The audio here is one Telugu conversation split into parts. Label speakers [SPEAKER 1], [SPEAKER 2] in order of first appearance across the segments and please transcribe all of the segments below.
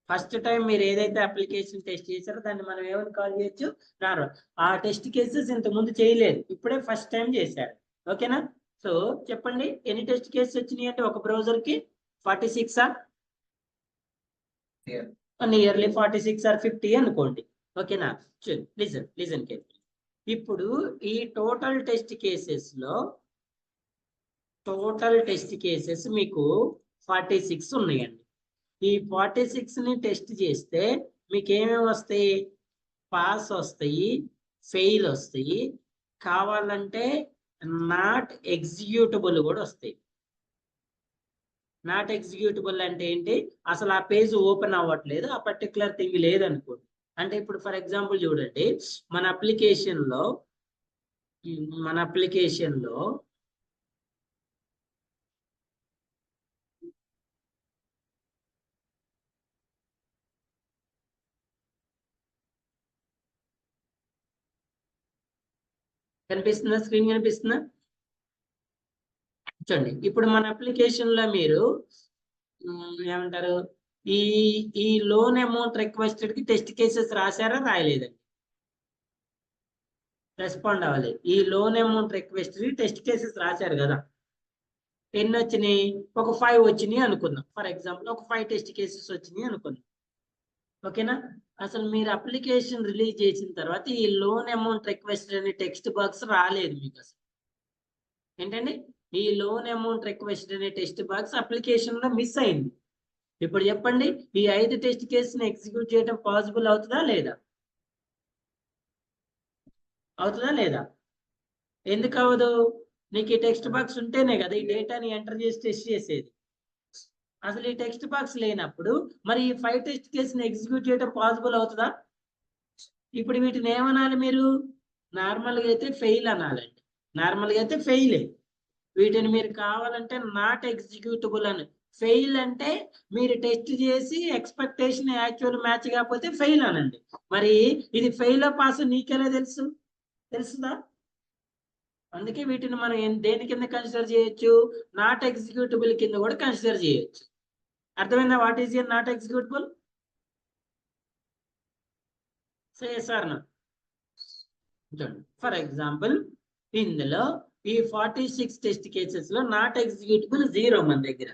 [SPEAKER 1] ఫస్ట్ టైం మీరు ఏదైతే అప్లికేషన్ టెస్ట్ చేశారో దాన్ని మనం ఏమని కాల్ చేయొచ్చు, నార్మల్. ఆ టెస్ట్ కేసెస్ ఇంత ముందు చేయలేదు, ఇప్పుడే ఫస్ట్ టైం చేశారు. ఓకేనా? సో చెప్పండి, ఎన్ని టెస్ట్ కేసెస్ వచ్చినాయి అంటే ఒక బ్రౌజర్ కి 46 నియర్లీ 46 or 50 అనుకోండి. ఓకేనా? Listen carefully. ఇప్పుడు ఈ టోటల్ టెస్ట్ కేసెస్ మీకు 46 ఉన్నాయండి. ఈ 46 ని టెస్ట్ చేస్తే మీకు ఏమేమి వస్తాయి? పాస్ వస్తాయి, ఫెయిల్ వస్తాయి, కావాలంటే నాట్ ఎగ్జిక్యూటబుల్ కూడా వస్తాయి. నాట్ ఎగ్జిక్యూటబుల్ అంటే ఏంటి? అసలు ఆ పేజ్ ఓపెన్ అవ్వట్లేదు, ఆ పర్టికులర్ థింగ్ లేదనుకోండి. అంటే ఇప్పుడు ఫర్ ఎగ్జాంపుల్ చూడండి, మన అప్లికేషన్ లో కనిపిస్తుందా? స్క్రీన్ కనిపిస్తుందా? చూడండి, ఇప్పుడు మన అప్లికేషన్ లో మీరు ఏమంటారు, ఈ ఈ లోన్ అమౌంట్ రిక్వెస్టెడ్ కి టెస్ట్ కేసెస్ రాశారా, రాయలేదండి? రెస్పాండ్ అవ్వాలి. ఈ loan amount request test cases రాశారు కదా, ఎన్ని వచ్చినాయి? ఒక 5 వచ్చినాయి అనుకుందాం. ఫర్ ఎగ్జాంపుల్ ఒక 5 టెస్ట్ కేసెస్ వచ్చినాయి అనుకుందాం. ఓకేనా? అసలు మీరు అప్లికేషన్ రిలీజ్ చేసిన తర్వాత ఈ లోన్ అమౌంట్ రిక్వెస్ట్ అనే టెక్స్ట్ బాక్స్ రాలేదు మీకు. అసలు ఏంటండి, ఈ లోన్ అమౌంట్ రిక్వెస్ట్ అనే టెక్స్ట్ బాక్స్ అప్లికేషన్ లో మిస్ అయింది. ఇప్పుడు చెప్పండి, ఈ 5 టెస్ట్ కేసుని ఎగ్జిక్యూట్ చేయడం పాసిబుల్ అవుతుందా లేదా? అవుతుందా లేదా? ఎందుకు అవ్వదు? నీకు ఈ టెక్స్ట్ బాక్స్ ఉంటేనే కదా ఈ డేటాని ఎంటర్ చేసి టెస్ట్ చేసేది. అసలు ఈ టెక్స్ట్ బాక్స్ లేనప్పుడు మరి ఈ 5 టెస్ట్ కేసుని ఎగ్జిక్యూట్ చేయడం పాసిబుల్ అవుతుందా? ఇప్పుడు వీటిని ఏమనాలి మీరు? నార్మల్గా అయితే ఫెయిల్ అనాలండి. నార్మల్గా అయితే ఫెయిలే. వీటిని మీరు కావాలంటే నాట్ ఎగ్జిక్యూటబుల్ అని. ఫెయిల్ అంటే మీరు టెస్ట్ చేసి ఎక్స్పెక్టేషన్ యాక్చువల్ మ్యాచ్ కాకపోతే ఫెయిల్ అనండి. మరి ఇది ఫెయిల్ పాస్ నీకెలా తెలుస్తుందా? అందుకే వీటిని మనం దేని కింద కన్సిడర్ చేయొచ్చు? నాట్ ఎగ్జిక్యూటబుల్ కింద కూడా కన్సిడర్ చేయొచ్చు. అర్థమైందా? What is your not executable? Say sir నా. ఫర్ ఎగ్జాంపుల్ ఇందులో ఈ 46 టెస్ట్ కేసెస్ లో నాట్ ఎగ్జిక్యూటబుల్ 0 మన దగ్గర.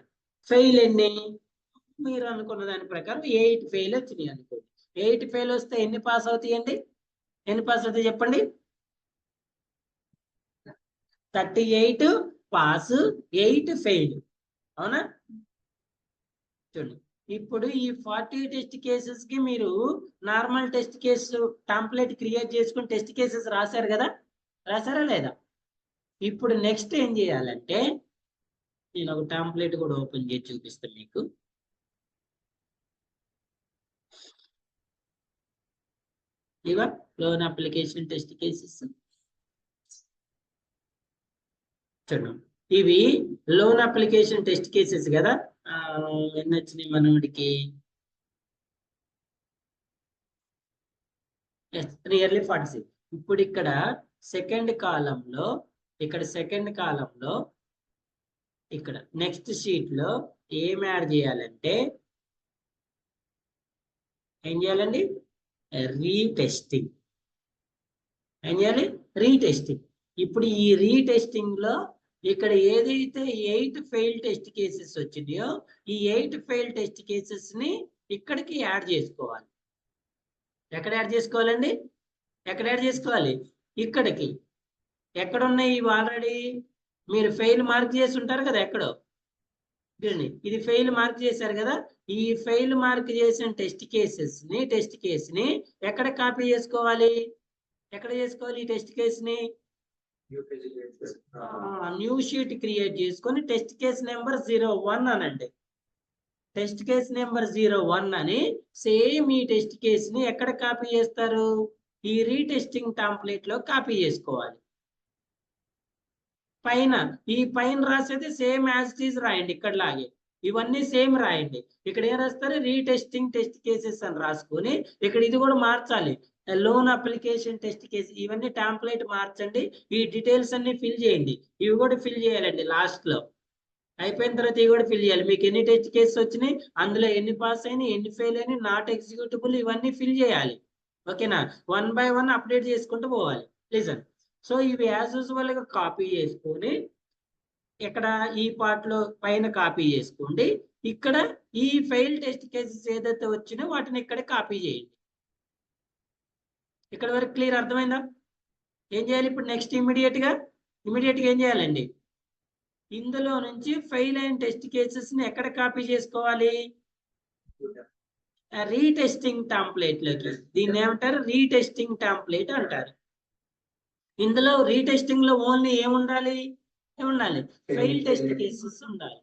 [SPEAKER 1] ఫెయిల్ ఎన్ని? మీరు అనుకున్న దాని ప్రకారం 8 ఫెయిల్ వచ్చినాయి అనుకోండి. 8 ఫెయిల్ వస్తే ఎన్ని పాస్ అవుతాయండి? ఎన్ని పాస్ అవుతాయి చెప్పండి? 38 పాస్, 8 ఫెయిల్. అవునా? చూడండి, ఇప్పుడు ఈ 40 టెస్ట్ కేసెస్ కి మీరు normal test case template create చేసుకుని టెస్ట్ కేసెస్ రాశారు కదా, రాశారా లేదా? ఇప్పుడు నెక్స్ట్ ఏం చేయాలంటే, నేను ఒక టెంప్లెట్ కూడా ఓపెన్ చేసి చూపిస్తాను మీకు. ఇవా లోన్ అప్లికేషన్ టెస్ట్ కేసెస్. చూడండి, ఇవి లోన్ అప్లికేషన్ టెస్ట్ కేసెస్ కదా. ఎన్ని వచ్చినాయి మనోడికి? నియర్లీ 46. ఇప్పుడు ఇక్కడ సెకండ్ కాలంలో ఇక్కడ నెక్స్ట్ షీట్ లో ఏం యాడ్ చేయాలంటే, ఏం చేయాలండి? రీటెస్టింగ్. ఏం చేయాలి? రీటెస్టింగ్. ఇప్పుడు ఈ రీటెస్టింగ్ లో ఇక్కడ ఏదైతే 8 ఫెయిల్ టెస్ట్ కేసెస్ వచ్చినాయో ఈ 8 ఫెయిల్ టెస్ట్ కేసెస్ ని ఇక్కడికి యాడ్ చేసుకోవాలి. ఎక్కడ యాడ్ చేసుకోవాలండి? ఎక్కడ యాడ్ చేసుకోవాలి? ఇక్కడికి. ఎక్కడ ఉన్నాయి ఇవి? ఆల్రెడీ మీరు ఫెయిల్ మార్క్ చేసి ఉంటారు కదా ఎక్కడో. ఇది ఫెయిల్ మార్క్ చేశారు కదా, ఈ ఫెయిల్ మార్క్ చేసిన టెస్ట్ కేసుని ఎక్కడ కాపీ చేసుకోవాలి? ఎక్కడ చేసుకోవాలి ఈ టెస్ట్ కేసుని? న్యూ షీట్ క్రియేట్ చేసుకొని టెస్ట్ కేస్ నెంబర్ 01 అనండి. టెస్ట్ కేస్ నెంబర్ 01 అని సేమ్ ఈ టెస్ట్ కేసుని ఎక్కడ కాపీ చేస్తారు? ఈ రీటెస్టింగ్ టెంప్లెట్ లో కాపీ చేసుకోవాలి. ఈ పైన రాసేది సేమ్ యాజ్ ఇట్ ఈజ్ రాయండి. ఇక్కడ లాగే ఇవన్నీ సేమ్ రాయండి. ఇక్కడ ఏం రాస్తారు? రీటెస్టింగ్ టెస్ట్ కేసెస్ అని రాసుకొని ఇక్కడ ఇది కూడా మార్చాలి. Loan application test case. ఇవన్నీ టెంప్లెట్ మార్చండి. ఈ డీటెయిల్స్ అన్ని ఫిల్ చేయండి. ఇవి కూడా ఫిల్ చేయాలండి లాస్ట్ లో. అయిపోయిన తర్వాత ఇవి కూడా ఫిల్ చేయాలి. మీకు ఎన్ని టెస్ట్ కేసెస్ వచ్చినాయి, అందులో ఎన్ని పాస్ అయినాయి, ఎన్ని ఫెయిల్ అయినాయి, నాట్ ఎగ్జిక్యూటబుల్, ఇవన్నీ ఫిల్ చేయాలి. ఓకేనా? 1 by 1 అప్డేట్ చేసుకుంటూ పోవాలి. లిజన్. సో ఇవి యాజ్ యూజువల్ గా కాపీ చేసుకొని ఇక్కడ ఈ పార్ట్ లో పైన కాపీ చేసుకోండి. ఇక్కడ ఈ ఫెయిల్ టెస్ట్ కేసెస్ ఏదైతే వచ్చినా వాటిని ఇక్కడ కాపీ చేయండి. ఇక్కడ వరకు క్లియర్ అర్థమైందా? ఏం చేయాలి ఇప్పుడు నెక్స్ట్ ఇమీడియట్ గా ఏం చేయాలండి, ఇందులో నుంచి ఫెయిల్ అయిన టెస్ట్ కేసెస్ ని ఎక్కడ కాపీ చేసుకోవాలి? రీటెస్టింగ్ టెంప్లేట్ లోకి. దీన్ని ఏమంటారు? రీటెస్టింగ్ టెంప్లేట్ అంటారు. ఇందులో రీటెస్టింగ్ లో ఓన్లీ ఏముండాలి? ఫెయిల్ టెస్ట్ కేసెస్ ఉండాలి.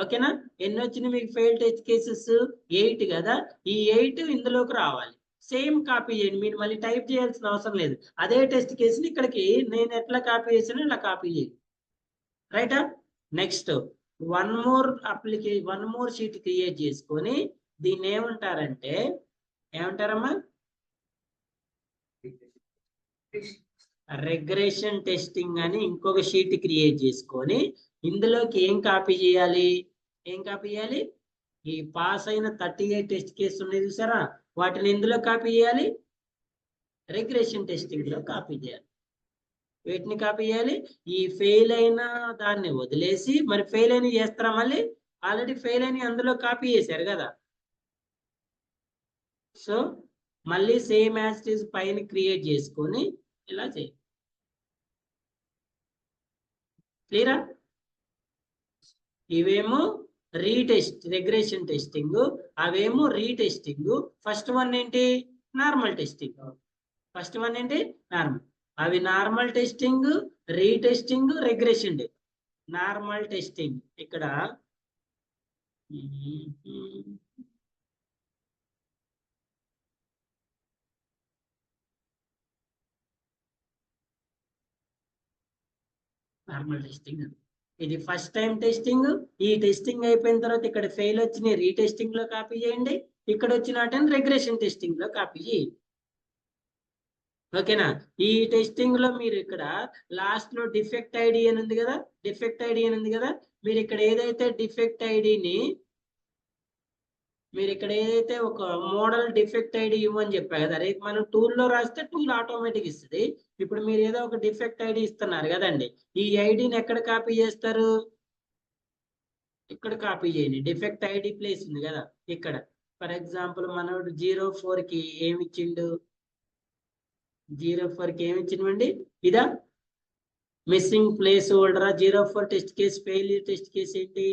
[SPEAKER 1] ఓకేనా? ఎన్ని వచ్చినాయి మీకు ఫెయిల్ టెస్ట్ కేసెస్? 8 కదా. ఈ 8 ఇందులోకి రావాలి. సేమ్ కాపీ చేయండి, మీరు మళ్ళీ టైప్ చేయాల్సిన అవసరం లేదు. అదే టెస్ట్ కేసుని ఇక్కడికి నేను ఎట్లా కాపీ చేసానో ఇలా కాపీ చేయండి. రైటా? Next one more sheet create చేసుకొని దీన్ని ఏమంటారమ్మా? రిగ్రెషన్ టెస్టింగ్ అని ఇంకొక షీట్ క్రియేట్ చేసుకొని ఇందులోకి ఏం కాపీ చేయాలి? ఈ పాస్ అయిన 38 టెస్ట్ కేసు ఉన్నాయి చూసారా, వాటిని ఎందులో కాపీ చేయాలి? రిగ్రెషన్ టెస్టింగ్ లో కాపీ చేయాలి. వీటిని కాపీ చేయాలి. ఈ ఫెయిల్ అయిన దాన్ని వదిలేసి, మరి ఫెయిల్ అయిన చేస్తారా? మళ్ళీ ఆల్రెడీ ఫెయిల్ అయిన అందులో కాపీ చేశారు కదా. సో మళ్ళీ సేమ్ యాజ్ ఇట్ ఈజ్ పైన క్రియేట్ చేసుకొని ఇలా చేయాలి. క్లియరా? ఇవేమో రిగ్రెషన్ టెస్టింగ్, అవేమో రీటెస్టింగ్. ఫస్ట్ వన్ ఏంటి? Normal testing. అవి normal testing, retesting, regression. Normal testing ఇక్కడ నార్మల్ టెస్టింగ్. ఇది ఫస్ట్ టైం టెస్టింగ్. ఈ టెస్టింగ్ అయిపోయిన తర్వాత ఇక్కడ ఫెయిల్ వచ్చిన రీటెస్టింగ్ లో కాపీ చేయండి, ఇక్కడ వచ్చిన రిగ్రెషన్ టెస్టింగ్ లో కాపీ చేయండి. ఓకేనా? ఈ టెస్టింగ్ లో మీరు ఇక్కడ లాస్ట్ లో డిఫెక్ట్ ఐడి అని ఉంది కదా, మీరు ఇక్కడ ఏదైతే డిఫెక్ట్ ఐడిని ఒక మోడల్ డిఫెక్ట్ ఐడి ఇవ్వని చెప్పా కదా, రేపు మనం టూల్లో రాస్తే టూల్ ఆటోమేటిక్ ఇస్తుంది. ఇప్పుడు మీరు ఏదో ఒక డిఫెక్ట్ ఐడి ఇస్తున్నారు కదండి, ఈ ఐడిని ఎక్కడ కాపీ చేస్తారు? ఇక్కడ కాపీ చేయండి. డిఫెక్ట్ ఐడి ప్లేస్ ఉంది కదా ఇక్కడ. ఫర్ ఎగ్జాంపుల్ మనోడు 04 కి ఏమి ఇచ్చిండు? 04 కి ఏమి ఇచ్చిండండి? ఇదా మిస్సింగ్ ప్లేస్ హోల్డరా? 04 test case failure test case ఏంటి?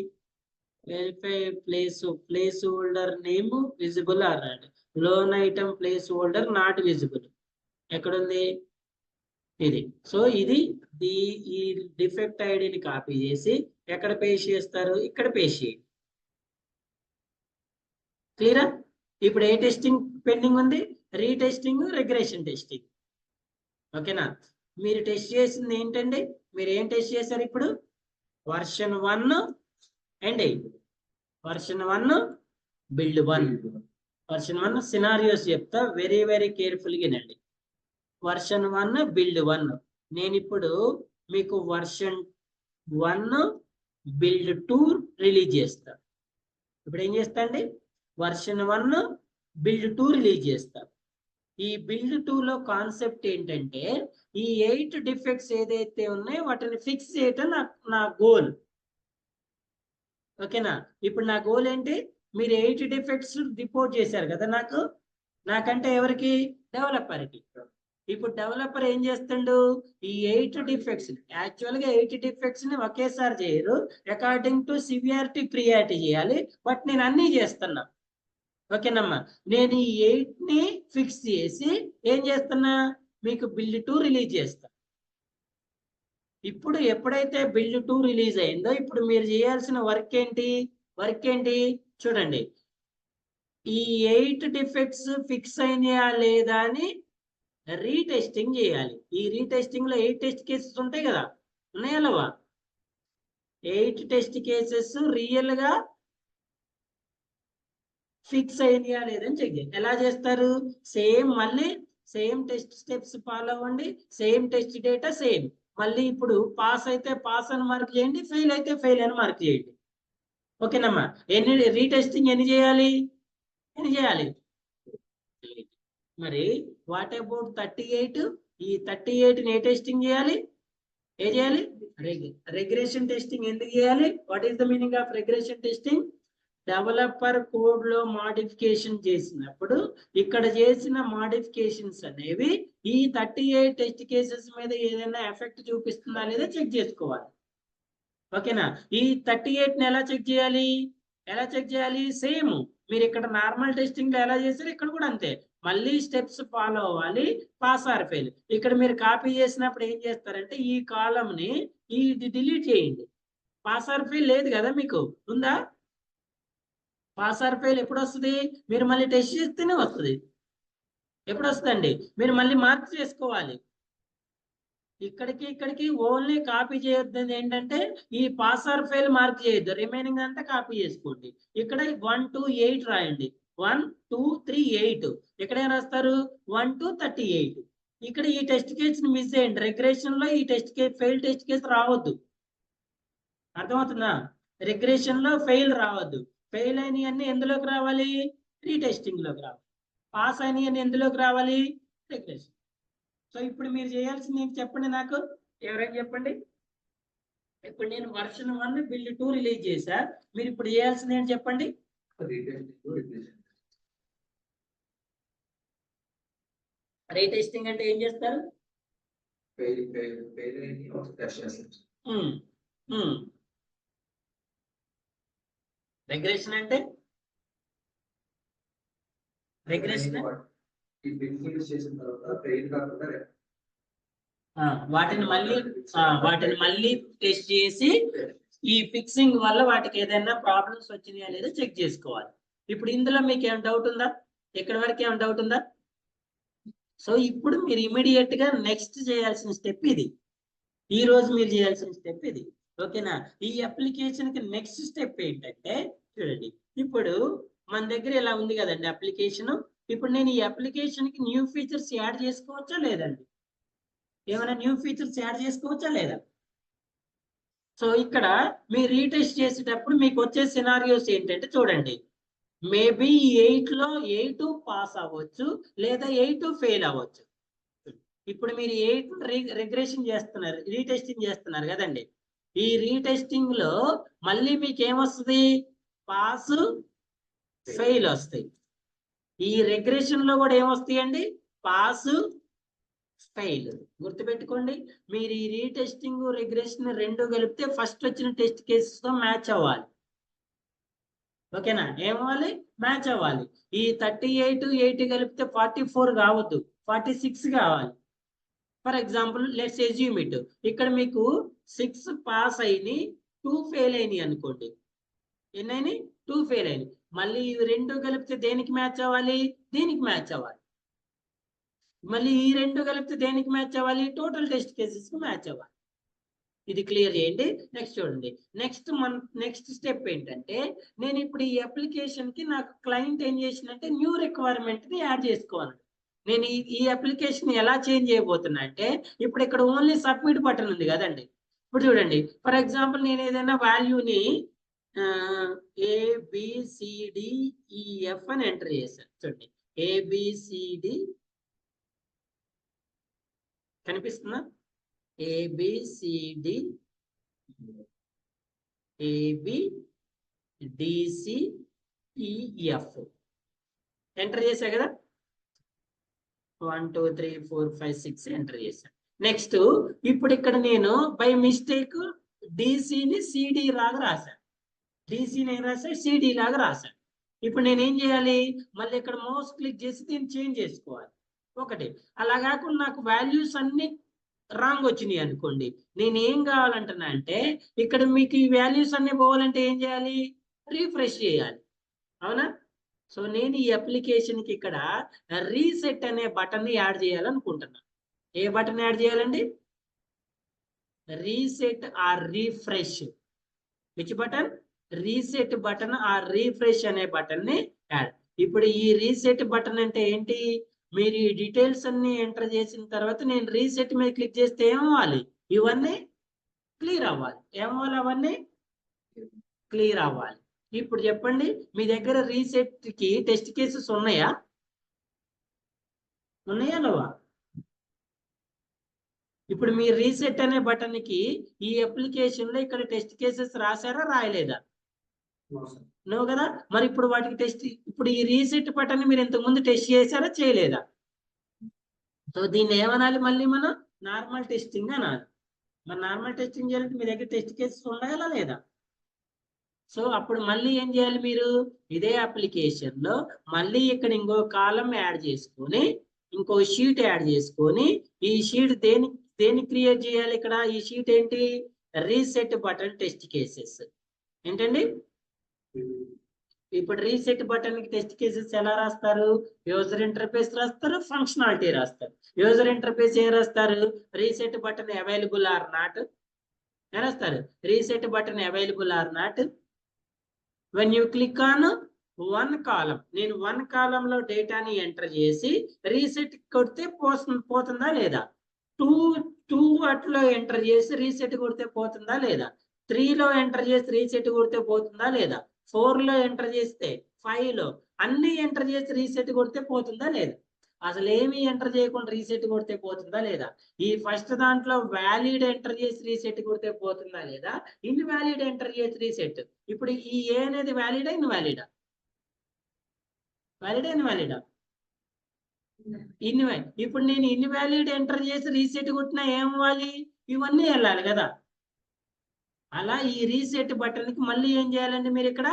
[SPEAKER 1] Verify place holder name visible అన్నాడు. Loan item place holder not visible. ఎక్కడుంది? ఇది. సో ఇది ఈ డిఫెక్ట్ ఐడిని కాపీ చేసి ఎక్కడ పేస్ట్ చేస్తారు? ఇక్కడ పేస్ట్ చేయండి. క్లియరా? ఇప్పుడు ఏ టెస్టింగ్ పెండింగ్ ఉంది? Retesting, regression testing. ఓకేనా? మీరు టెస్ట్ చేసింది ఏంటండి? మీరు ఏం టెస్ట్ చేశారు ఇప్పుడు? Version 1 end version 1 build 1. Version 1 scenarios చెప్తా, వెరీ కేర్ఫుల్ గా వినండి. Version 1 build 1. నేను ఇప్పుడు మీకు వర్షన్ 1 బిల్డ్ 2 రిలీజ్ చేస్తా. ఇప్పుడు ఏం చేస్తా అండి? వర్షన్ 1 బిల్డ్ 2 రిలీజ్ చేస్తా. ఈ బిల్డ్ 2 లో కాన్సెప్ట్ ఏంటంటే, ఈ 8 డిఫెక్ట్స్ ఏదైతే ఉన్నాయో వాటిని ఫిక్స్ చేయటం నా గోల్. ఓకేనా? ఇప్పుడు నా గోల్ ఏంటి? మీరు 8 డిఫెక్ట్స్ రిపోర్ట్ చేశారు కదా నాకంటే ఎవరికి? డెవలపర్కి. ఇప్పుడు డెవలపర్ ఏం చేస్తాడు? ఈ 8 డిఫెక్ట్స్, యాక్చువల్ గా 8 డిఫెక్ట్స్ ని ఒకేసారి చేయరు, అకార్డింగ్ టు సివియారిటీ ప్రియారిటీ చేయాలి. బట్ నేను అన్ని చేస్తున్నా. ఓకేనమ్మా? నేను ఈ 8 ని ఫిక్స్ చేసి ఏం చేస్తున్నా? మీకు బిల్డ్ 2 రిలీజ్ చేస్తా. ఇప్పుడు ఎప్పుడైతే బిల్డ్ 2 రిలీజ్ అయిందో, ఇప్పుడు మీరు చేయాల్సిన వర్క్ ఏంటి? చూడండి, ఈ 8 డిఫెక్ట్స్ ఫిక్స్ అయినాయా లేదా అని రీటెస్టింగ్ చేయాలి. ఈ రీటెస్టింగ్ లో 8 టెస్ట్ కేసెస్ ఉంటాయి కదా, ఉన్నాయా లేవా? 8 టెస్ట్ కేసెస్ రియల్ గా ఫిక్స్ అయినాయా లేదని చెక్ చేయండి. ఎలా చేస్తారు? మళ్ళీ సేమ్ టెస్ట్ స్టెప్స్ ఫాలో అవ్వండి, సేమ్ టెస్ట్ డేటా సేమ్. మళ్ళీ ఇప్పుడు పాస్ అయితే పాస్ అని మార్క్ చేయండి, ఫెయిల్ అయితే ఫెయిల్ అని మార్క్ చేయండి. ఓకేనమ్మా. రీటెస్టింగ్ ఎన్ని చేయాలి? మరి వాట్ అబౌట్ 38? ఈ 38ని ఏ టెస్టింగ్ చేయాలి? రెగ్రెషన్ టెస్టింగ్ ఎందుకు చేయాలి? What is the meaning of regression testing? Developer code లో మాడిఫికేషన్ చేసినప్పుడు ఇక్కడ చేసిన మాడిఫికేషన్స్ అనేవి ఈ 38 టెస్ట్ కేసెస్ మీద ఏదైనా ఎఫెక్ట్ చూపిస్తుందా లేదా చెక్ చేసుకోవాలి. ఓకేనా? ఈ 38ని ఎలా చెక్ చేయాలి? సేమ్ మీరు ఇక్కడ నార్మల్ టెస్టింగ్ లో ఎలా చేశారు ఇక్కడ కూడా అంతే. మళ్ళీ స్టెప్స్ ఫాలో అవ్వాలి, పాస్ ఆర్ ఫెయిల్. ఇక్కడ మీరు కాపీ చేసినప్పుడు ఏం చేస్తారంటే ఈ కాలమ్ ని డిలీట్ చేయండి. పాస్ ఆర్ ఫెయిల్ లేదు కదా, మీకు ఉందా? పాస్ ఆర్ ఫెయిల్ ఎప్పుడు వస్తుంది? మీరు మళ్ళీ టెస్ట్ చేస్తేనే వస్తుంది. ఎప్పుడు వస్తుందండి? మీరు మళ్ళీ మార్క్ చేసుకోవాలి. ఇక్కడికి ఓన్లీ కాపీ చేయొద్దు. ఏంటంటే ఈ పాస్ ఆర్ ఫెయిల్ మార్క్ చేయొద్దు, రిమైనింగ్ అంతా కాపీ చేసుకోండి. ఇక్కడ 1 to 8 రాయండి. 1 2 3 8. ఎక్కడే రాస్తారు? 1 to 38. ఇక్కడ ఈ టెస్ట్ కేసు మిస్ చేయండి. రిగ్రెషన్ లో ఈ test case fail test case రావద్దు. అర్థమవుతుందా? రిగ్రెషన్ లో ఫెయిల్ రావద్దు. ఫెయిల్ అయినవి అన్ని ఎందులోకి రావాలి? రీటెస్టింగ్ లోకి రావాలి. పాస్ అయినవి అన్ని ఎందులోకి రావాలి? రిగ్రెషన్. సో ఇప్పుడు మీరు చేయాల్సింది ఏంటి చెప్పండి నాకు, ఎవరైనా చెప్పండి. ఇప్పుడు నేను వర్షన్ 1 బిల్డ్ 2 రిలీజ్ చేశా. మీరు ఇప్పుడు చేయాల్సింది ఏంటి చెప్పండి. రీటెస్టింగ్ అంటే ఏం చేస్తారు? రెగ్రెషన్ అంటే వాటిని మళ్ళీ టెస్ట్ చేసి ఈ ఫిక్సింగ్ వల్ల వాటికి ఏదైనా ప్రాబ్లమ్స్ వచ్చినాయా లేదా చెక్ చేసుకోవాలి. ఇప్పుడు ఇందులో మీకు ఏమైనా డౌట్ ఉందా? ఎక్కడి వరకు ఏమైనా డౌట్ ఉందా? సో ఇప్పుడు మీరు ఇమీడియట్ గా నెక్స్ట్ చేయాల్సిన స్టెప్ ఇది. ఈ రోజు మీరు చేయాల్సిన స్టెప్ ఇది. ఓకేనా? ఈ అప్లికేషన్ కి నెక్స్ట్ స్టెప్ ఏంటంటే చూడండి, ఇప్పుడు మన దగ్గర ఇలా ఉంది కదండి అప్లికేషన్. ఇప్పుడు నేను ఈ అప్లికేషన్ కి న్యూ ఫీచర్స్ యాడ్ చేసుకోవచ్చా లేదండి? ఏమైనా న్యూ ఫీచర్స్ యాడ్ చేసుకోవచ్చా లేదా? సో ఇక్కడ మీరు రీటెస్ట్ చేసేటప్పుడు మీకు వచ్చే సినారియోస్ ఏంటంటే చూడండి, మేబీ 8లో 8 పాస్ అవ్వచ్చు లేదా 8 ఫెయిల్ అవ్వచ్చు. ఇప్పుడు మీరు 8 రిగ్రెషన్ చేస్తున్నారు, రీటెస్టింగ్ చేస్తున్నారు కదండి. ఈ రీటెస్టింగ్ లో మళ్ళీ మీకు ఏమొస్తుంది? పాస్ ఫెయిల్ వస్తాయి. ఈ రిగ్రెషన్ లో కూడా ఏమొస్తాయండి? Pass fail. గుర్తుపెట్టుకోండి, మీరు ఈ రీటెస్టింగ్ రిగ్రెషన్ రెండు కలిపితే ఫస్ట్ వచ్చిన టెస్ట్ కేసెస్ తో మ్యాచ్ అవ్వాలి. ఓకేనా? ఏమవ్వాలి? మ్యాచ్ అవ్వాలి. ఈ 38 8 కలిపితే 44 కావద్దు, 46 కావాలి. For example let's assume it, ఇక్కడ మీకు 6 పాస్ అయినాయి 2 ఫెయిల్ అయినాయి అనుకోండి. ఎన్నైనాయి? 2 ఫెయిల్ అయినాయి. మళ్ళీ ఇవి రెండు కలిపితే దేనికి మ్యాచ్ అవ్వాలి? దీనికి మ్యాచ్ అవ్వాలి. మళ్ళీ ఈ రెండు కలిపితే దేనికి మ్యాచ్ అవ్వాలి? టోటల్ టెస్ట్ కేసెస్ కు మ్యాచ్ అవ్వాలి. ఇది క్లియర్ చేయండి. నెక్స్ట్ చూడండి, నెక్స్ట్ స్టెప్ ఏంటంటే నేను ఇప్పుడు ఈ అప్లికేషన్ కి నాకు క్లయింట్ ఏం చేసినంటే న్యూ రిక్వైర్మెంట్ ని యాడ్ చేసుకోవాలి. నేను ఈ అప్లికేషన్ ఎలా చేంజ్ చేయబోతున్నా అంటే ఇప్పుడు ఇక్కడ ఓన్లీ సబ్మిట్ బటన్ ఉంది కదండి. ఇప్పుడు చూడండి, ఫర్ ఎగ్జాంపుల్ నేను ఏదైనా వాల్యూని ABCDEF అని ఎంటర్ చేశాను. చూడండి, ABCD కనిపిస్తుందా? ABCDCEF ఎంటర్ చేశా కదా. 1 2 3 4 5 6 ఎంటర్ చేశాను. నెక్స్ట్ ఇప్పుడు ఇక్కడ నేను బై మిస్టేక్ DCని CD లాగా రాశాను. DCని ఏం రాశాను? CD లాగా రాశాను. ఇప్పుడు నేను ఏం చేయాలి? మళ్ళీ ఇక్కడ మౌస్ క్లిక్ చేసి దీన్ని చేంజ్ చేసుకోవాలి. ఒకటి అలా కాకుండా నాకు వాల్యూస్ అన్ని రాంగ్ వచ్చినాయి అనుకోండి, నేను ఏం కావాలంటున్నా అంటే ఇక్కడ మీకు ఈ వాల్యూస్ అన్ని పోవాలంటే ఏం చేయాలి? రీఫ్రెష్ చేయాలి. అవునా? సో నేను ఈ అప్లికేషన్ కి ఇక్కడ రీసెట్ అనే బటన్ ని యాడ్ చేయాలనుకుంటున్నా. ఏ బటన్ యాడ్ చేయాలండి? Reset or refresh. Which button? Reset button or refresh అనే బటన్ ని యాడ్. ఇప్పుడు ఈ రీసెట్ బటన్ అంటే ఏంటి? మీరు ఈ డీటెయిల్స్ అన్ని ఎంటర్ చేసిన తర్వాత నేను రీసెట్ మీద క్లిక్ చేస్తే ఏమవ్వాలి? ఇవన్నీ క్లియర్ అవ్వాలి. ఏమవ్వాలి? అవన్నీ క్లియర్ అవ్వాలి. ఇప్పుడు చెప్పండి, మీ దగ్గర రీసెట్ కి టెస్ట్ కేసెస్ ఉన్నాయా? ఉన్నాయా లేవా? ఇప్పుడు మీ రీసెట్ అనే బటన్ కి ఈ అప్లికేషన్ లో ఇక్కడ టెస్ట్ కేసెస్ రాశారా రాయలేదా? నువ్వు కదా. మరి ఇప్పుడు వాటికి టెస్ట్, ఇప్పుడు ఈ రీసెట్ బటన్ మీరు ఇంతకు ముందు టెస్ట్ చేశారా చేయలేదా? సో దీన్ని ఏమనాలి? మళ్ళీ మనం నార్మల్ టెస్టింగ్ అనాలి. మరి నార్మల్ టెస్టింగ్ చేయాలంటే మీ దగ్గర టెస్ట్ కేసెస్ ఉన్నాయా లేదా? సో అప్పుడు మళ్ళీ ఏం చేయాలి? మీరు ఇదే అప్లికేషన్ లో మళ్ళీ ఇక్కడ ఇంకో కాలం యాడ్ చేసుకొని, ఇంకో షీట్ యాడ్ చేసుకొని, ఈ షీట్ దేని క్రియేట్ చేయాలి? ఇక్కడ ఈ షీట్ ఏంటి? Reset button test cases. ఏంటండి? ఇప్పుడు రీసెట్ బటన్ కి టెస్ట్ కేసెస్ ఎలా రాస్తారు? యూజర్ ఇంటర్ఫేస్ రాస్తారు, ఫంక్షనాలిటీ రాస్తారు. యూజర్ ఇంటర్ఫేస్ ఏం రాస్తారు? Reset button available or not రాస్తారు. Reset button available or not. when you click on one column, నేను వన్ కాలం లో డేటాని ఎంటర్ చేసి రీసెట్ కొడితే పోతుందా లేదా? టూ అట్లో ఎంటర్ చేసి రీసెట్ కొడితే పోతుందా లేదా? 3 లో ఎంటర్ చేసి రీసెట్ కొడితే పోతుందా లేదా? 4 లో ఎంటర్ చేస్తే, 5 లో అన్ని ఎంటర్ చేసి రీసెట్ కొడితే పోతుందా లేదా? అసలు ఏమి ఎంటర్ చేయకుండా రీసెట్ కొడితే పోతుందా లేదా? ఈ ఫస్ట్ దాంట్లో వ్యాలిడ్ ఎంటర్ చేసి రీసెట్ కొడితే పోతుందా లేదా? ఇన్వాలిడ్ ఎంటర్ చేసి రీసెట్. ఇప్పుడు ఈ ఏ అనేది వ్యాలిడా ఇన్వాలిడా? వ్యాలిడా ఇన్వాలిడా? ఇన్వాలిడ్. ఇప్పుడు నేను ఇన్వాలిడ్ ఎంటర్ చేసి రీసెట్ కొట్టినా ఏమవ్వాలి? ఇవన్నీ వెళ్ళాలి కదా. అలా ఈ రీసెట్ బటన్ కి మళ్ళీ ఏం చేయాలండి? మీరు ఇక్కడ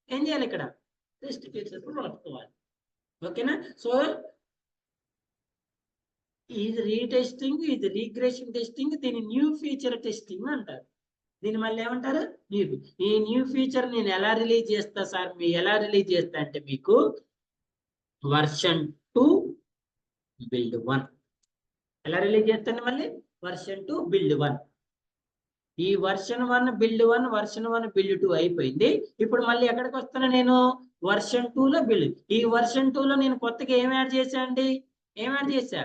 [SPEAKER 1] ఏం చేయాలి? ఇక్కడ టెస్ట్ కేసెస్ రాసుకోవాలి. ఓకేనా? సో ఇది రీటెస్టింగ్, ఇది రిగ్రెషన్ టెస్టింగ్, దీని న్యూ ఫీచర్ టెస్టింగ్ అంటారు. దీన్ని మళ్ళీ ఏమంటారు? ఈ న్యూ ఫీచర్ నేను ఎలా రిలీజ్ చేస్తా సార్? ఎలా రిలీజ్ చేస్తా అంటే మీకు వర్షన్ 2 బిల్డ్ 1 ఎలా రిలీజ్ చేస్తాను? మళ్ళీ వర్షన్ 2 బిల్డ్ 1. ఈ వర్షన్ 1 బిల్డ్ 1, వర్షన్ 1 బిల్డ్ 2 అయిపోయింది. ఇప్పుడు మళ్ళీ ఎక్కడికి వస్తాను నేను? వర్షన్ 2 లో బిల్డ్. ఈ వర్షన్ 2 లో నేను కొత్తగా ఏం యాడ్ చేశా అండి? ఏం యాడ్ చేశా?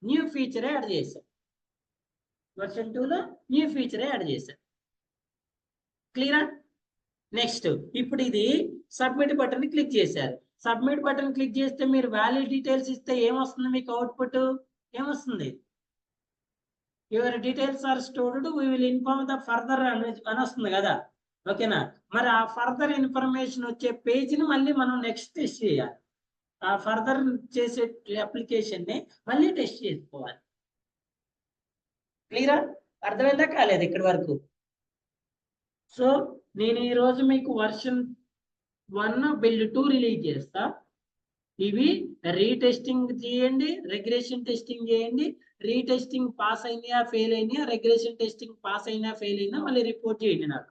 [SPEAKER 1] న్యూ ఫీచర్ యాడ్ చేశా. వర్షన్ 2 లో న్యూ ఫీచర్ యాడ్ చేశా. క్లియరా? నెక్స్ట్ ఇప్పుడు ఇది సబ్మిట్ బటన్ క్లిక్ చేశారు. సబ్మిట్ బటన్ క్లిక్ చేస్తే మీరు వ్యాలిడ్ డీటెయిల్స్ ఇస్తే ఏమొస్తుంది? మీకు అవుట్పుట్ ఏమొస్తుంది? Your details are stored, we will inform the further అని వస్తుంది కదా. ఓకేనా? మరి ఆ ఫర్దర్ ఇన్ఫర్మేషన్ వచ్చే పేజ్ని మళ్ళీ మనం నెక్స్ట్ టెస్ట్ చేయాలి. ఆ ఫర్దర్ చేసే అప్లికేషన్ ని మళ్ళీ టెస్ట్ చేసుకోవాలి. క్లియరా? అర్థమైందా కాలేదు ఇక్కడి వరకు? సో నేను ఈ రోజు మీకు వర్షన్ 1 బిల్డ్ 2 రిలీజ్ చేస్తా. ఇవి రీటెస్టింగ్ చేయండి, రెగ్రెషన్ టెస్టింగ్ చేయండి. రీటెస్టింగ్ పాస్ అయినా ఫెయిల్ అయినా, రెగ్రెషన్ టెస్టింగ్ పాస్ అయినా ఫెయిల్ అయినా మళ్ళీ రిపోర్ట్ చేయండి నాకు.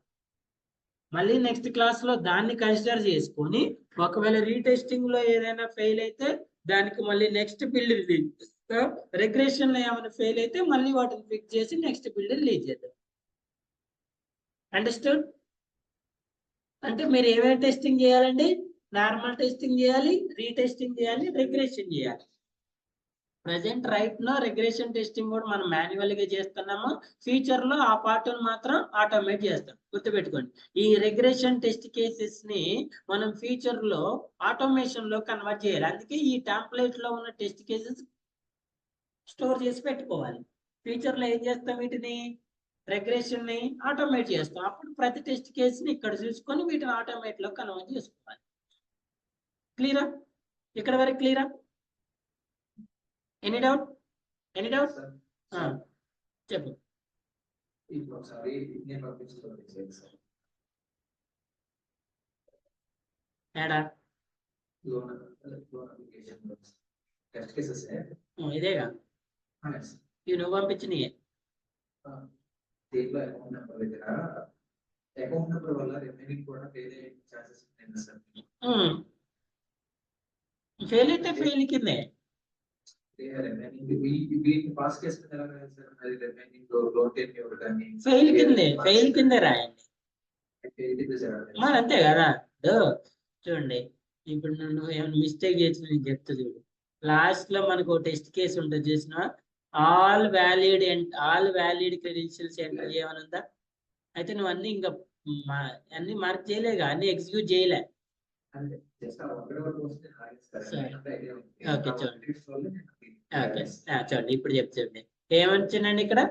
[SPEAKER 1] మళ్ళీ నెక్స్ట్ క్లాస్ లో దాన్ని కన్సిడర్ చేసుకొని, ఒకవేళ రీటెస్టింగ్ లో ఏదైనా ఫెయిల్ అయితే దానికి మళ్ళీ నెక్స్ట్ బిల్డ్ రిలీజ్ చేస్తాం. రెగ్రెషన్ లో ఏమైనా ఫెయిల్ అయితే మళ్ళీ వాటిని ఫిక్స్ చేసి నెక్స్ట్ బిల్డ్ రిలీజ్ చేద్దాం. అండర్స్టూడ్? అంటే మీరు ఏమేమి టెస్టింగ్ చేయాలండి? నార్మల్ టెస్టింగ్ చేయాలి, రీటెస్టింగ్ చేయాలి, రెగ్రెషన్ చేయాలి. ప్రజెంట్ రైట్ లో రెగ్రెషన్ టెస్టింగ్ కూడా మనం మాన్యువల్ గా చేస్తున్నాము. ఫ్యూచర్ లో ఆ పార్ట్ మాత్రం ఆటోమేట్ చేస్తాం. గుర్తుపెట్టుకోండి, ఈ రెగ్రెషన్ టెస్ట్ కేసెస్ ని మనం ఫ్యూచర్ లో ఆటోమేషన్ లో కన్వర్ట్ చేయాలి. అందుకే ఈ టెంప్లెట్ లో ఉన్న టెస్ట్ కేసెస్ స్టోర్ చేసి పెట్టుకోవాలి. ఫ్యూచర్ లో ఏం చేస్తాం? వీటిని రెగ్రెషన్ ని ఆటోమేట్ చేస్తాం. అప్పుడు ప్రతి టెస్ట్ కేసుని ఇక్కడ చూసుకొని వీటిని ఆటోమేట్ లో కన్వర్ట్ చేసుకోవాలి. క్లియరా? ఇక్కడ వరకు క్లియరా? Any doubt? చెప్పు. ఇదేగా ఇవి నువ్వు పంపించినయే. ఫెయిల్ అయితే ఫెయిల్ కిందే. ఫెయిల్ కిందే రాయండి. మరి అంతే కదా. చూడండి, ఇప్పుడు నువ్వు ఏమైనా మిస్టేక్ చేసిన నేను చెప్తా చూడు. లాస్ట్ లో మనకు టెస్ట్ కేసు ఉంటుంది చూసిన, ఆల్ వ్యాలిడ్ క్రెడెన్షియల్స్ ఎంటర్ చేయమని ఉందా? అయితే నువ్వు అన్ని ఇంకా అన్ని మార్క్ చేయలేగా, అన్ని ఎగ్జిక్యూట్ చేయలే. ఓకే చూడండి, ఓకే చూడండి ఇప్పుడు చెప్తుంది ఏమొచ్చిందండి ఇక్కడ.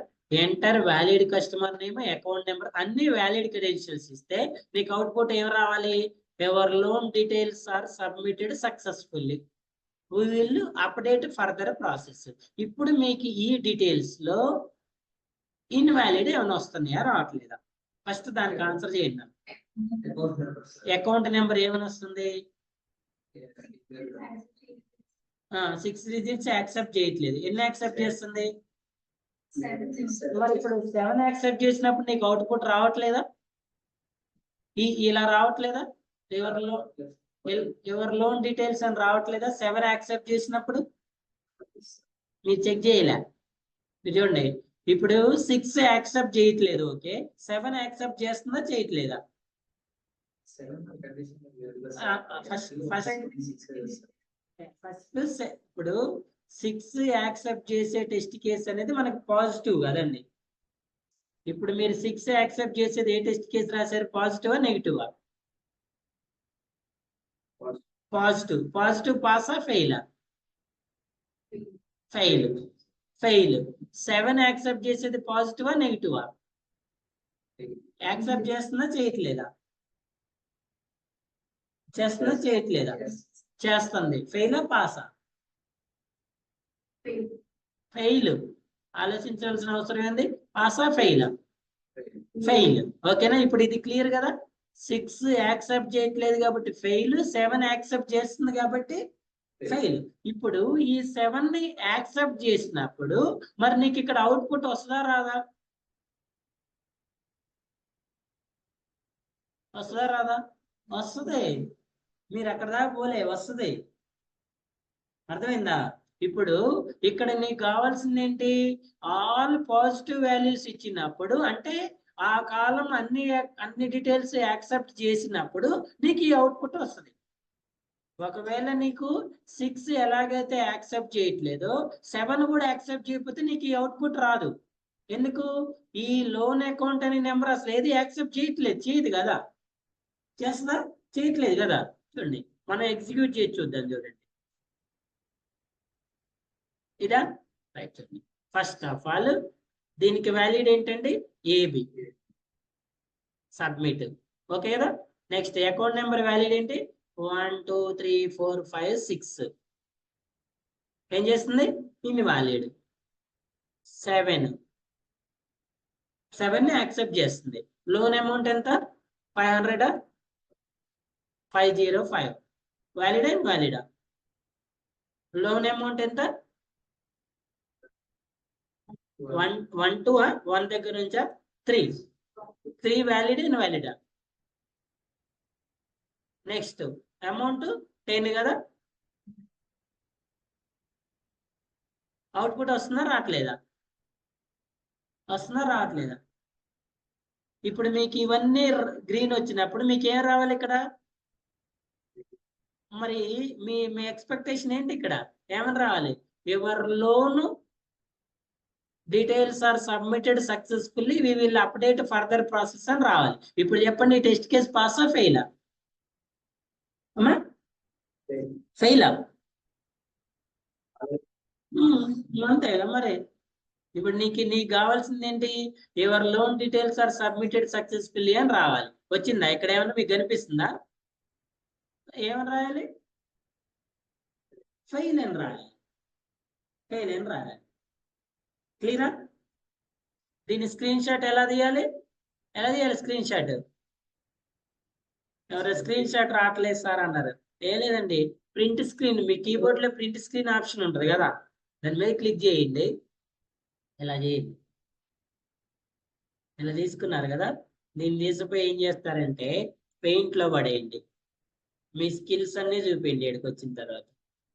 [SPEAKER 1] Enter valid customer name, account number, అన్ని వ్యాలిడ్ క్రెడెన్షియల్స్ ఇస్తే మీకు అవుట్పుట్ ఏం రావాలి? Your loan details are submitted successfully, we will update further process. ఇప్పుడు మీకు ఈ డీటెయిల్స్ లో ఇన్వాలిడ్ ఏమైనా వస్తున్నాయా రావట్లేదా? ఫస్ట్ దానికి ఆన్సర్ చేయండి. అకౌంట్ నెంబర్ ఏమైనా వస్తుంది? 6 డిజిట్స్ యాక్సెప్ట్ చేయట్లేదు. ఎన్ని యాక్సెప్ట్ చేస్తుంది? మరి ఇప్పుడు 7 యాక్సెప్ట్ చేసినప్పుడు నీకు అవుట్పుట్ రావట్లేదా? ఇలా రావట్లేదా? ఎవర్ లోన్ డీటెయిల్స్ అని రావట్లేదా 7 యాక్సెప్ట్ చేసినప్పుడు? మీరు చెక్ చేయలే. చూడండి ఇప్పుడు 6 యాక్సెప్ట్ చేయట్లేదు, ఓకే. 7 యాక్సెప్ట్ చేస్తుందా చేయట్లేదా? ఫస్ట్ ఇప్పుడు 6 యాక్సెప్ట్ చేసే టెస్ట్ కేసు అనేది మనకు పాజిటివ్ కదండి. ఇప్పుడు మీరు 6 యాక్సెప్ట్ చేసేది ఏ టెస్ట్ కేసు రాశారు? పాజిటివా నెగిటివా? పాజిటివ్. పాజిటివ్ పాసా ఫెయిలా? ఫెయిల్. ఫెయిల్. 7 యాక్సెప్ట్ చేసేది పాజిటివా నెగిటివా? యాక్సెప్ట్ చేస్తుందా చేయట్లేదా? చేస్తుందా చేయట్లేదా? చేస్తుంది. ఫెయిలా పాసా? ఫెయిల్. ఆలోచించాల్సిన అవసరం ఏంది? పాసా ఫెయిలా? ఫెయిల్. ఓకేనా? ఇప్పుడు ఇది క్లియర్ కదా. 6 యాక్సెప్ట్ చేయట్లేదు కాబట్టి ఫెయిల్, 7 యాక్సెప్ట్ చేస్తుంది కాబట్టి ఫెయిల్. ఇప్పుడు ఈ 7 ని యాక్సెప్ట్ చేసినప్పుడు మరి నీకు ఇక్కడ అవుట్పుట్ వస్తుందా రాదా? వస్తుందా రాదా? వస్తుంది. మీరు అక్కడ దాకా పోలే, వస్తుంది. అర్థమైందా? ఇప్పుడు ఇక్కడ నీకు కావాల్సింది ఏంటి? ఆల్ పాజిటివ్ వాల్యూస్ ఇచ్చినప్పుడు, అంటే ఆ కాలం అన్ని డీటెయిల్స్ యాక్సెప్ట్ చేసినప్పుడు నీకు ఈ అవుట్పుట్ వస్తుంది. ఒకవేళ నీకు 6 ఎలాగైతే యాక్సెప్ట్ చేయట్లేదో 7 కూడా యాక్సెప్ట్ చేయకపోతే నీకు ఈ అవుట్పుట్ రాదు. ఎందుకు? ఈ లోన్ అకౌంట్ అనే నెంబర్ అసలు ఏది యాక్సెప్ట్ చేయదు కదా. చేస్తుందా? చేయట్లేదు కదా. చూడండి మనం ఎగ్జిక్యూట్ చేసి చూద్దాం. చూడండి ఇదా రైట్. చూడండి ఫస్ట్ ఆఫ్ ఆల్ దీనికి వ్యాలిడ్ ఏంటండి? ఏబి. సబ్మిట్. ఓకే కదా. నెక్స్ట్ అకౌంట్ నెంబర్ వ్యాలిడ్ ఏంటి? 1 2 3 4 5 6. ఏం చేస్తుంది? ఇన్వాలిడ్. 7 ని యాక్సెప్ట్ చేస్తుంది. లోన్ అమౌంట్ ఎంత? 500. 505. వ్యాలిడా ఇన్వాలిడా? లోన్ అమౌంట్ ఎంత? 1 2 1 దగ్గర నుంచా 3 వ్యాలిడ్ ఇన్వాలిడా? నెక్స్ట్ అమౌంట్ 10 కదా. అవుట్పుట్ వస్తుందా రావట్లేదా? వస్తుందా రావట్లేదా? ఇప్పుడు మీకు ఇవన్నీ గ్రీన్ వచ్చినప్పుడు మీకు ఏం రావాలి ఇక్కడ? మరి మీ ఎక్స్పెక్టేషన్ ఏంటి ఇక్కడ? ఏమని రావాలి? Your loan details are submitted successfully, we will update further process అని రావాలి. ఇప్పుడు చెప్పండి, టెస్ట్ కేసు పాసా ఫెయిలా? ఫెయిలా? అంతే కదా మరి. ఇప్పుడు నీకు కావాల్సింది ఏంటి? Your loan details are submitted successfully అని రావాలి. వచ్చిందా? ఇక్కడ ఏమన్నా మీకు కనిపిస్తుందా? ఏమని రాయాలి? ఫెయిల్ అని రాయాలి. ఫెయిల్ అని రాయాలి. క్లియరా? దీని స్క్రీన్ షాట్ ఎలా తీయాలి? Screen shot? ఎవరు స్క్రీన్ షాట్ రావట్లేదు సార్ అన్నారు. ఏం లేదండి, ప్రింట్ స్క్రీన్, మీ కీబోర్డ్ లో ప్రింట్ స్క్రీన్ ఆప్షన్ ఉంటుంది కదా, దాని మీద క్లిక్ చేయండి. ఇలా చేయండి. ఇలా తీసుకున్నారు కదా, దీన్ని తీసుకుపోయి ఏం చేస్తారంటే పెయింట్ లో పడేయండి. మీ స్కిల్స్ అన్ని చూపించండి. ఇక్కడికి వచ్చిన తర్వాత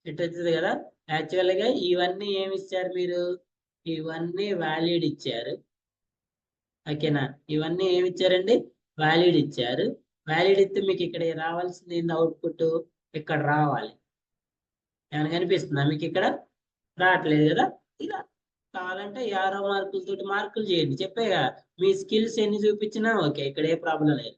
[SPEAKER 1] ఇటు వచ్చింది కదా. యాక్చువల్ గా ఇవన్నీ ఏమి ఇచ్చారు మీరు? ఇవన్నీ వ్యాలిడ్ ఇచ్చారు. ఓకేనా? ఇవన్నీ ఏమి ఇచ్చారండి? వ్యాలిడ్ ఇచ్చారు. వ్యాలిడ్ ఇస్తే మీకు ఇక్కడ రావాల్సింది ఏంది? అవుట్పుట్ ఇక్కడ రావాలి. ఏమైనా కనిపిస్తుందా మీకు? ఇక్కడ రావట్లేదు కదా. ఇలా కావాలంటే 50 మార్కులతోటి మార్కులు చేయండి. చెప్పేగా మీ స్కిల్స్ ఎన్ని చూపించినా ఓకే, ఇక్కడ ఏ ప్రాబ్లం లేదు.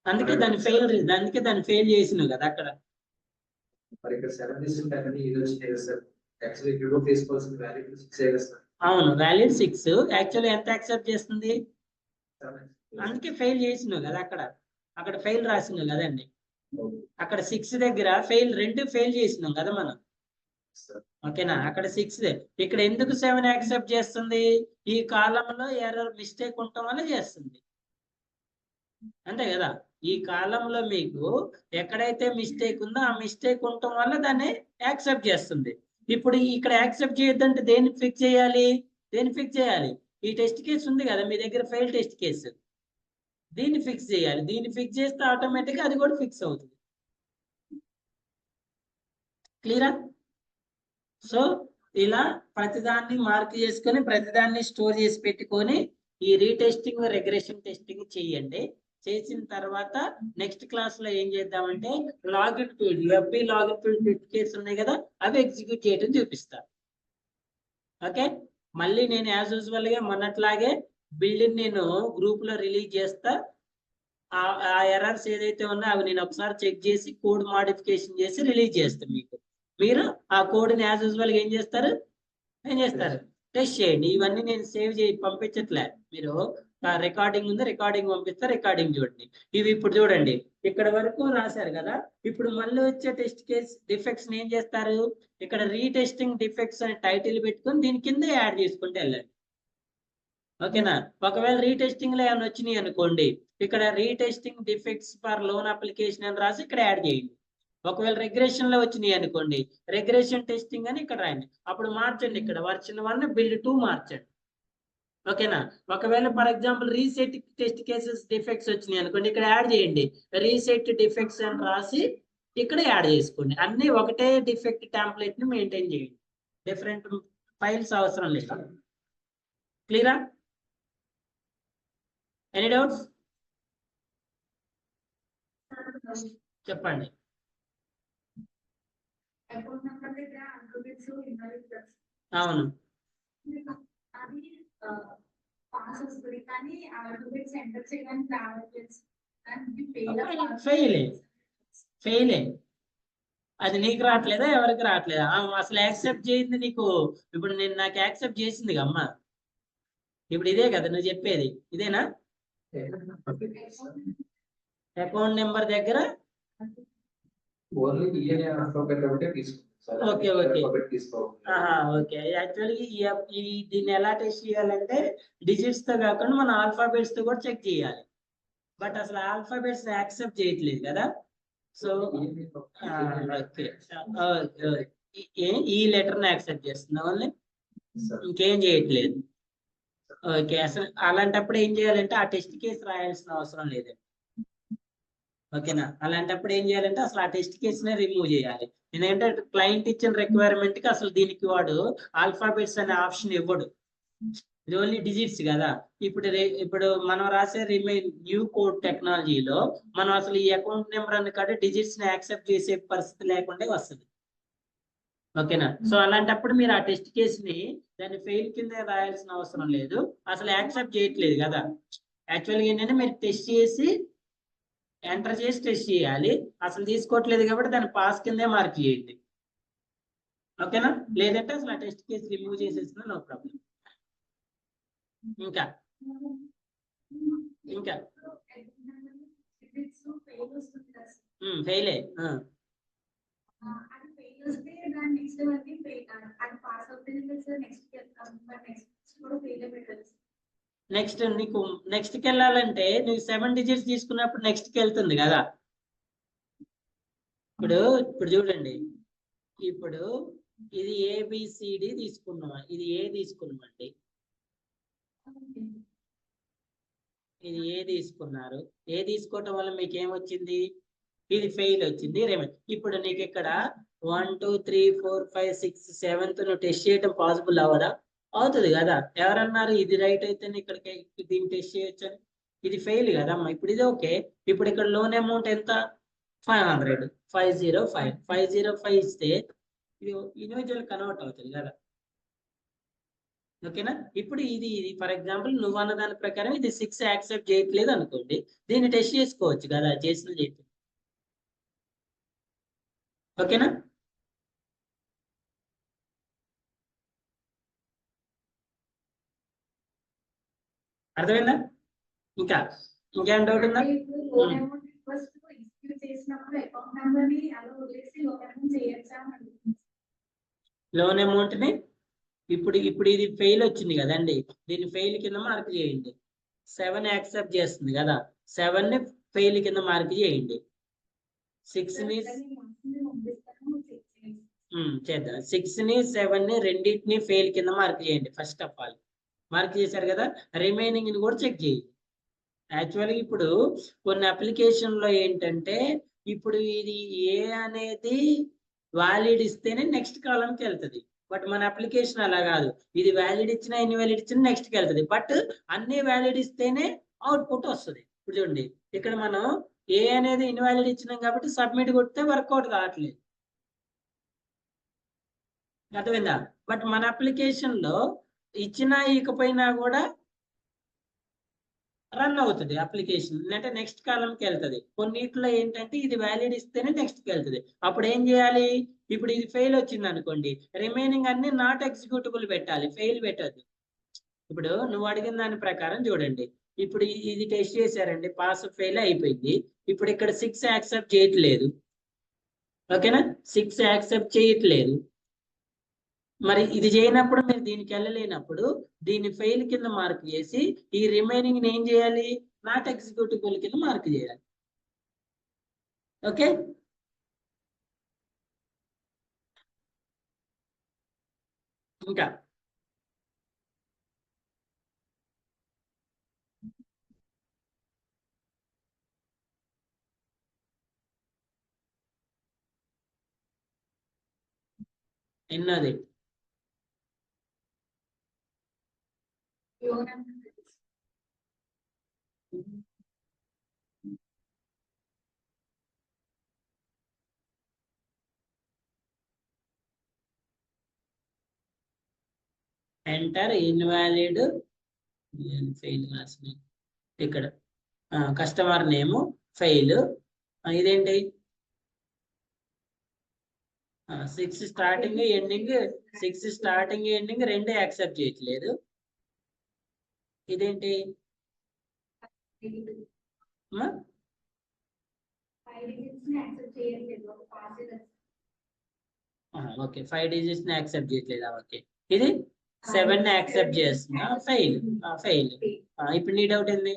[SPEAKER 1] అందుకే దాన్ని ఫెయిల్ చేసినావు కదా అక్కడ. అవును, వాల్యూడ్ 6 యాక్చువల్లీ ఎంత యాక్సెప్ట్ చేస్తుంది, అందుకే ఫెయిల్ చేసినావు కదా అక్కడ ఫెయిల్ రాసినావు కదండి. అక్కడ 6 దగ్గర రెండు ఫెయిల్ చేసినాం కదా మనం. ఓకేనా, అక్కడ 6, ఇక్కడ ఎందుకు 7 యాక్సెప్ట్ చేస్తుంది, ఈ కాలంలో ఎర్రర్ మిస్టేక్ ఉండటం వల్ల చేస్తుంది, అంతే కదా. ఈ కాలంలో మీకు ఎక్కడైతే మిస్టేక్ ఉందో ఆ మిస్టేక్ ఉండటం వల్ల దాన్ని యాక్సెప్ట్ చేస్తుంది. ఇప్పుడు ఇక్కడ యాక్సెప్ట్ చేయొద్దంటే దేన్ని ఫిక్స్ చేయాలి, ఈ టెస్ట్ కేసు ఉంది కదా మీ దగ్గర, ఫెయిల్ టెస్ట్ కేసు, దీన్ని ఫిక్స్ చేయాలి. దీన్ని ఫిక్స్ చేస్తే ఆటోమేటిక్గా అది కూడా ఫిక్స్ అవుతుంది. క్లియరా? సో ఇలా ప్రతిదాన్ని మార్క్ చేసుకొని ప్రతిదాన్ని స్టోర్ చేసి పెట్టుకొని ఈ రీటెస్టింగ్ రిగ్రెషన్ టెస్టింగ్ చేయండి. చేసిన తర్వాత నెక్స్ట్ క్లాస్ లో ఏం చేద్దామంటే login field, FB login field test case ఉన్నాయి కదా, అవి ఎగ్జిక్యూట్ చేయడం చూపిస్తా. ఓకే, మళ్ళీ నేను యాజ్ యూజువల్ గా మొన్నట్లాగే బిల్డింగ్ నేను గ్రూప్ లో రిలీజ్ చేస్తా. ఆ ఎర్రర్స్ ఏదైతే ఉన్నా అవి నేను ఒకసారి చెక్ చేసి కోడ్ మాడిఫికేషన్ చేసి రిలీజ్ చేస్తాను మీకు. మీరు ఆ కోడ్ ని యాజ్ యూజువల్ గా ఏం చేస్తారు, టెస్ట్ చేయండి. ఇవన్నీ నేను సేవ్ చేసి పంపించట్లే, మీరు రికార్డింగ్ ఉంది, రికార్డింగ్ పంపిస్తే రికార్డింగ్ చూడండి. ఇవి ఇప్పుడు చూడండి, ఇక్కడ వరకు రాశారు కదా. ఇప్పుడు మళ్ళీ వచ్చే టెస్ట్ కేస్ డిఫెక్ట్స్ ఏం చేస్తారు, ఇక్కడ రీటెస్టింగ్ డిఫెక్ట్స్ అని టైటిల్ పెట్టుకొని దీని కింద యాడ్ చేసుకుంటే వెళ్ళండి. ఓకేనా, ఒకవేళ రీటెస్టింగ్ లో ఏమైనా వచ్చినాయి అనుకోండి, ఇక్కడ retesting defects for loan application అని రాసి ఇక్కడ యాడ్ చేయండి. ఒకవేళ రెగ్రెషన్ లో వచ్చినాయి అనుకోండి, రెగ్రెషన్ టెస్టింగ్ అని ఇక్కడ రాయండి. అప్పుడు మార్చండి, ఇక్కడ వర్షన్ 1 బిల్డ్ 2 మార్చండి. ఓకేనా, ఒకవేళ for example reset test cases defects వచ్చినాయి అనుకోండి, ఇక్కడ యాడ్ చేయండి రీసెట్ డిఫెక్ట్స్ అని రాసి ఇక్కడ యాడ్ చేసుకోండి. అన్ని ఒకటే డిఫెక్ట్ టెంప్లెట్ ని మెయింటైన్ చేయండి, డిఫరెంట్ ఫైల్స్ అవసరం లేదు. క్లియరా? ఎనీ డౌట్స్ చెప్పండి. అవును, ఫెయిలే. అది నీకు రావట్లేదా, ఎవరికి రావట్లేదా? అసలు యాక్సెప్ట్ చేయింది నీకు. ఇప్పుడు నేను నాకు యాక్సెప్ట్ చేసింది అమ్మా, ఇప్పుడు ఇదే కదా నువ్వు చెప్పేది, ఇదేనా? అకౌంట్ నెంబర్ దగ్గర ఓకే యాక్చువల్లీ దీన్ని ఎలా టెస్ట్ చేయాలంటే డిజిట్స్ తో కాకుండా మన ఆల్ఫాబెట్స్ తో కూడా చెక్ చేయాలి. బట్ అసలు ఆల్ఫాబెట్స్ యాక్సెప్ట్ చేయట్లేదు కదా. సో ఈ లెటర్ ని యాక్సెప్ట్ చేస్తున్నా ఓన్లీ, ఇంకేం చేయట్లేదు. ఓకే, అసలు అలాంటప్పుడు ఏం చేయాలంటే ఆ టెస్ట్ కేసు రాయాల్సిన అవసరం లేదు. ఓకేనా, అలాంటప్పుడు ఏం చేయాలంటే అసలు ఆ టెస్ట్ కేసునే రిమూవ్ చేయాలి. ఎందుకంటే క్లయింట్ ఇచ్చిన రిక్వైర్మెంట్ కి అసలు దీనికి వాడు ఆల్ఫాబెట్స్ అనే ఆప్షన్ ఇవ్వడు, ఇది ఓన్లీ డిజిట్స్ కదా. ఇప్పుడు మనం రాసే రిమైన్ న్యూ కోడ్ టెక్నాలజీలో మనం అసలు ఈ అకౌంట్ నెంబర్ అని కాదు డిజిట్స్ ని యాక్సెప్ట్ చేసే పరిస్థితి లేకుండా వస్తుంది. ఓకేనా, సో అలాంటప్పుడు మీరు ఆ టెస్ట్ కేసుని దాన్ని ఫెయిల్ కింద రాయాల్సిన అవసరం లేదు, అసలు యాక్సెప్ట్ చేయట్లేదు కదా. యాక్చువల్గా ఏంటంటే మీరు టెస్ట్ చేసి ఎంటర్ చేసి టెస్ట్ చేయాలి, అసలు తీసుకోవట్లేదు కాబట్టి దాన్ని పాస్ కిందే మార్క్ చేయండి. ఓకేనా, లేదంటే అసలు ఆ టెస్ట్ కేసు రిమూవ్ చేసేసిన నో ప్రాబ్లం. ఇంకా ఫెయిలే. నెక్స్ట్ నీకు నెక్స్ట్ కి వెళ్ళాలంటే నువ్వు 7 డిజిట్స్ తీసుకున్నప్పుడు నెక్స్ట్ కి వెళ్తుంది కదా. ఇప్పుడు చూడండి, ఇప్పుడు ఇది ఏబిసిడి తీసుకున్నాం, ఇది ఏ తీసుకున్నామండి, ఇది ఏ తీసుకున్నారు. ఏ తీసుకోవటం వల్ల మీకు ఏమొచ్చింది, ఇది ఫెయిల్ వచ్చింది. ఇప్పుడు నీకు ఇక్కడ 1 2 3 4 5 6 7 నువ్వు టెస్ట్ చేయడం పాసిబుల్ అవ్వదా? అవుతుంది కదా. ఎవరన్నారు ఇది రైట్ అయితేనే ఇక్కడికి దీన్ని టెస్ట్ చేయొచ్చు అని? ఇది ఫెయిల్ కదమ్మా. ఇప్పుడు ఇది ఓకే. ఇప్పుడు ఇక్కడ లోన్ అమౌంట్ ఎంత? 500. 505 ఇస్తే ఇది ఇండివిజువల్ కన్వర్ట్ అవుతుంది కదా. ఓకేనా. ఇప్పుడు ఇది ఫర్ ఎగ్జాంపుల్ నువ్వు అన్న దాని ప్రకారం ఇది 6 యాక్సెప్ట్ చేయట్లేదు అనుకోండి, దీన్ని టెస్ట్ చేసుకోవచ్చు కదా చేసిన చెప్పి. ఓకేనా. అర్థమైందా? ఇంకా ఇంకేం డౌట్ ఉందా? లోన్ అమౌంట్ ని ఇప్పుడు ఇది ఫెయిల్ వచ్చింది కదండి, దీన్ని ఫెయిల్ కింద మార్క్ చేయండి. 7 యాక్సెప్ట్ చేస్తుంది కదా, 7 ని ఫెయిల్ కింద మార్క్ చేయండి. 6 ని చేద్దాం. 6 ని 7 ని రెండింటిని ఫెయిల్ కింద మార్క్ చేయండి. ఫస్ట్ ఆఫ్ ఆల్ మార్క్ చేశారు కదా, రిమైనింగ్ ని కూడా చెక్ చేయండి. యాక్చువల్గా ఇప్పుడు కొన్ని అప్లికేషన్ లో ఏంటంటే, ఇప్పుడు ఇది ఏ అనేది వ్యాలిడ్ ఇస్తేనే నెక్స్ట్ కాలంకి వెళ్తుంది. బట్ మన అప్లికేషన్ అలా కాదు, ఇది వ్యాలిడ్ ఇచ్చినా ఇన్వాలిడ్ ఇచ్చినా నెక్స్ట్ కి వెళ్తుంది. బట్ అన్ని వ్యాలిడ్ ఇస్తేనే అవుట్పుట్ వస్తుంది. ఇప్పుడు చూడండి, ఇక్కడ మనం ఏ అనేది ఇన్వాలిడ్ ఇచ్చినాం కాబట్టి సబ్మిట్ కొడితే వర్కౌట్ కావట్లేదు. అర్థమైందా? బట్ మన అప్లికేషన్ లో ఇచ్చినా ఇకపోయినా కూడా రన్ అవుతుంది అప్లికేషన్, అంటే నెక్స్ట్ కాలంకి వెళ్తుంది. కొన్నిట్లో ఏంటంటే ఇది వ్యాలిడ్ ఇస్తేనే నెక్స్ట్ కి వెళ్తుంది. అప్పుడు ఏం చేయాలి? ఇప్పుడు ఇది ఫెయిల్ వచ్చింది అనుకోండి, రిమైనింగ్ అన్ని నాట్ ఎగ్జిక్యూటబుల్ పెట్టాలి, ఫెయిల్ పెట్టద్దు. ఇప్పుడు నువ్వు అడిగిన దాని ప్రకారం చూడండి, ఇప్పుడు ఇది టెస్ట్ చేశారండి, పాస్ ఫెయిల్ అయిపోయింది. ఇప్పుడు ఇక్కడ 6 యాక్సెప్ట్ చేయట్లేదు. ఓకేనా, 6 యాక్సెప్ట్ చేయట్లేదు. మరి ఇది చేయనప్పుడు మీరు దీనికి వెళ్ళలేనప్పుడు దీన్ని ఫెయిల్ కింద మార్క్ చేసి ఈ రిమైనింగ్ ఏం చేయాలి? నాట్ ఎగ్జిక్యూటిబుల్ కింద మార్క్ చేయాలి. ఓకే. ఇంకా ఎన్నోది? ఎంటర్ ఇన్వాలిడ్ ఫెయిల్ ఇక్కడ కస్టమర్ నేమ్ ఫెయిల్. ఇదేంటి? 6 స్టార్టింగ్ ఎండింగ్, 6 స్టార్టింగ్ ఎండింగ్ రెండే యాక్సెప్ట్ చేయట్లేదు. ఇదేంటి? ఓకే, 5 డిజిట్స్ ని యాక్సెప్ట్ చేయట్లేదా? ఓకే, ఇది 7 ని యాక్సెప్ట్ చేస్తున్నా, ఫెయిల్. ఇప్పుడు నీ డౌట్ ఏంది?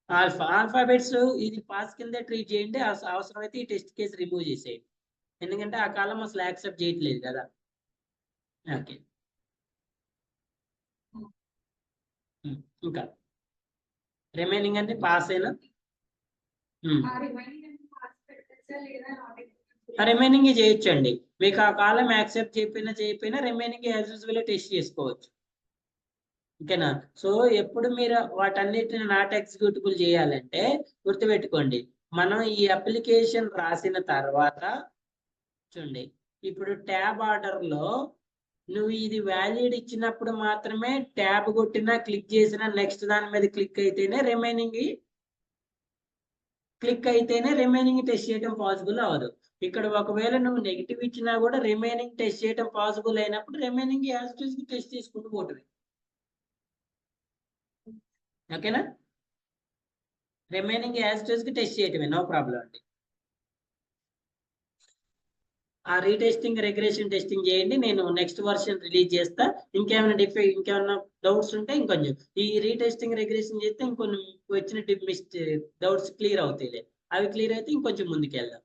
[SPEAKER 1] ఆల్ఫాబెట్స్ ఇది పాస్ కింద ట్రీట్ చేయండి, అవసరమైతే ఈ టెస్ట్ కేసు రిమూవ్ చేసేయండి, ఎందుకంటే ఆ కాలం అసలు యాక్సెప్ట్ చేయట్లేదు కదా. ఓకే, ఇంకా రిమైనింగ్ అంటే పాస్ అయినా రిమైనింగ్ చేయొచ్చండి. మీకు ఆ కాలం యాక్సెప్ట్ చేయకపోయినా రిమైనింగ్ యాజ్ యూజువల్ టెస్ట్ చేసుకోవచ్చు. ఓకేనా. సో ఎప్పుడు మీరు వాటన్నిటిని నాట్ ఎగ్జిక్యూటబుల్ చేయాలంటే గుర్తుపెట్టుకోండి, మనం ఈ అప్లికేషన్ రాసిన తర్వాత చూడండి, ఇప్పుడు ట్యాబ్ ఆర్డర్ లో నువ్వు ఇది వ్యాలిడ్ ఇచ్చినప్పుడు మాత్రమే ట్యాబ్ కొట్టినా క్లిక్ చేసినా నెక్స్ట్ దాని మీద క్లిక్ అయితేనే రిమైనింగ్ టెస్ట్ చేయడం పాసిబుల్ అవ్వదు. ఇక్కడ ఒకవేళ నువ్వు నెగిటివ్ ఇచ్చినా కూడా రిమైనింగ్ టెస్ట్ చేయడం పాసిబుల్ అయినప్పుడు remaining as it is test చేసుకుంటూ పోతుంది. ఓకేనా, remaining as it is test చేయటమే, నో ప్రాబ్లం అండి. ఆ రీటెస్టింగ్ రిగ్రెషన్ టెస్టింగ్ చేయండి, నేను నెక్స్ట్ వర్షన్ రిలీజ్ చేస్తా. ఇంకేమైనా డౌట్స్ ఉంటే ఇంకొంచెం ఈ రీటెస్టింగ్ రిగ్రెషన్ చేస్తే ఇంకొన్ని వచ్చిన డౌట్స్ క్లియర్ అవుతాయి. అవి క్లియర్ అయితే ఇంకొంచెం ముందుకు వెళ్దాం.